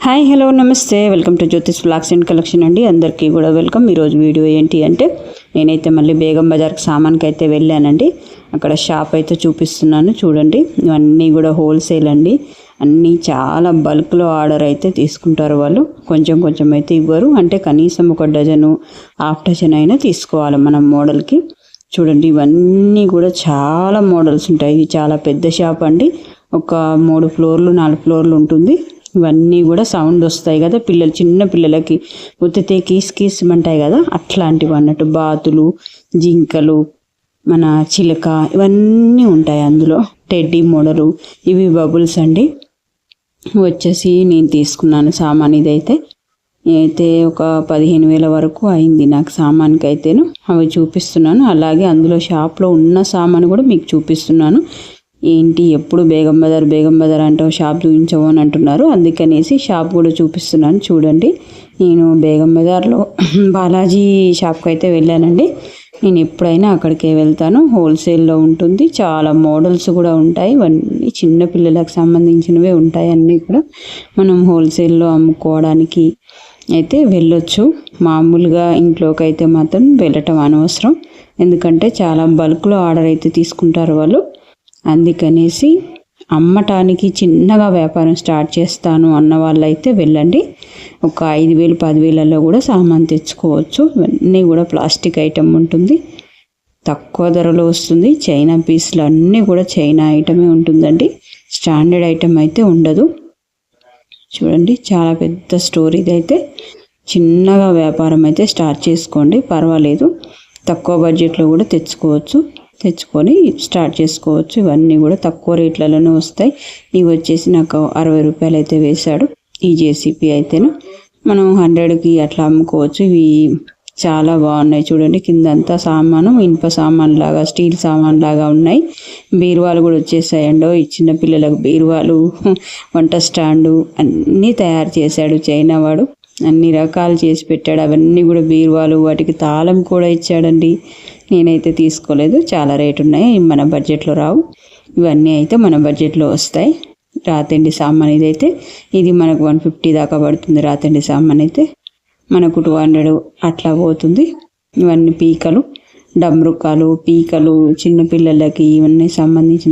Hi hello నమస్తే welcome to Jyothish blogs and collection అండి. అందరికీ కూడా వెల్కమ్. ఈరోజు వీడియో ఏంటి అంటే నేనైతే మళ్ళీ బేగం బజార్కి సామాన్కి అయితే వెళ్ళానండి. అక్కడ షాప్ అయితే చూపిస్తున్నాను చూడండి. ఇవన్నీ కూడా హోల్సేల్ అండి. అన్నీ చాలా బల్క్లో ఆర్డర్ అయితే తీసుకుంటారు వాళ్ళు. కొంచెం కొంచెం అయితే ఇవ్వరు, అంటే కనీసం ఒక డజను హాఫ్ డజన్ అయినా తీసుకోవాలి మనం మోడల్కి. చూడండి ఇవన్నీ కూడా చాలా మోడల్స్ ఉంటాయి. ఇది చాలా పెద్ద షాప్ అండి. ఒక 3 ఫ్లోర్లు 4 ఫ్లోర్లు ఉంటుంది. ఇవన్నీ కూడా సౌండ్ వస్తాయి కదా, చిన్న పిల్లలకి ఒత్తితే కీసుమంటాయి కదా, అట్లాంటివి అన్నట్టు. బాతులు, జింకలు, మన చిలక ఇవన్నీ ఉంటాయి అందులో. టెడ్డీ మోడలు, ఇవి బబుల్స్ అండి. వచ్చేసి నేను తీసుకున్నాను సామాన్. ఇదైతే ఒక 15,000 వరకు అయింది నాకు సామాన్కి అయితేను. అవి చూపిస్తున్నాను. అలాగే అందులో షాప్లో ఉన్న సామాను కూడా మీకు చూపిస్తున్నాను. ఏంటి ఎప్పుడు బేగం బజార్ అంటే షాప్ చూపించవు అని అంటున్నారు, అందుకనేసి షాప్ కూడా చూపిస్తున్నాను చూడండి. నేను బేగం బజార్లో బాలాజీ షాప్కి అయితే వెళ్ళానండి. నేను ఎప్పుడైనా అక్కడికే వెళ్తాను. హోల్సేల్లో ఉంటుంది. చాలా మోడల్స్ కూడా ఉంటాయి. ఇవన్నీ చిన్నపిల్లలకు సంబంధించినవే ఉంటాయి. అన్నీ కూడా మనం హోల్సేల్లో అమ్ముకోవడానికి అయితే వెళ్ళొచ్చు. మామూలుగా ఇంట్లోకి అయితే మాత్రం వెళ్ళటం అనవసరం, ఎందుకంటే చాలా బల్క్లో ఆర్డర్ అయితే తీసుకుంటారు వాళ్ళు. అందుకనేసి అమ్మటానికి చిన్నగా వ్యాపారం స్టార్ట్ చేస్తాను అన్న వాళ్ళైతే వెళ్ళండి. ఒక 5,000 10,000లో కూడా సామాన్ తెచ్చుకోవచ్చు. ఇవన్నీ కూడా ప్లాస్టిక్ ఐటమ్ ఉంటుంది, తక్కువ ధరలో వస్తుంది. చైనా పీస్లు అన్నీ కూడా చైనా ఐటమే ఉంటుందండి. స్టాండర్డ్ ఐటమ్ అయితే ఉండదు. చూడండి చాలా పెద్ద స్టోర్ ఇదైతే. చిన్నగా వ్యాపారం అయితే స్టార్ట్ చేసుకోండి, పర్వాలేదు. తక్కువ బడ్జెట్లో కూడా తెచ్చుకొని స్టార్ట్ చేసుకోవచ్చు. ఇవన్నీ కూడా తక్కువ రేట్లలోనే వస్తాయి. ఇవి వచ్చేసి నాకు 60 రూపాయలు అయితే వేశాడు ఈ జేసీపీ అయితేను. మనం 100కి అట్లా అమ్ముకోవచ్చు. ఇవి చాలా బాగున్నాయి చూడండి. కిందంతా సామాను ఇనుప సామాన్ లాగా, స్టీల్ సామాన్ లాగా ఉన్నాయి. బీరువాలు కూడా వచ్చేసాయండో. ఈ చిన్న పిల్లలకు బీరువాలు, వంట స్టాండు అన్నీ తయారు చేశాడు చైనా వాడు. అన్ని రకాలు చేసి పెట్టాడు. అవన్నీ కూడా బీరువాలు, వాటికి తాళం కూడా ఇచ్చాడండి. నేనైతే తీసుకోలేదు, చాలా రేటు ఉన్నాయి, మన బడ్జెట్లో రావు. ఇవన్నీ అయితే మన బడ్జెట్లో వస్తాయి. రాతండి సామాన్ ఇదైతే. ఇది మనకు 150 దాకా పడుతుంది. రాతండి సామాన్ అయితే మనకు 200 అట్లా పోతుంది. ఇవన్నీ పీకలు, డమ్రుకాలు, పీకలు చిన్నపిల్లలకి ఇవన్నీ సంబంధించిన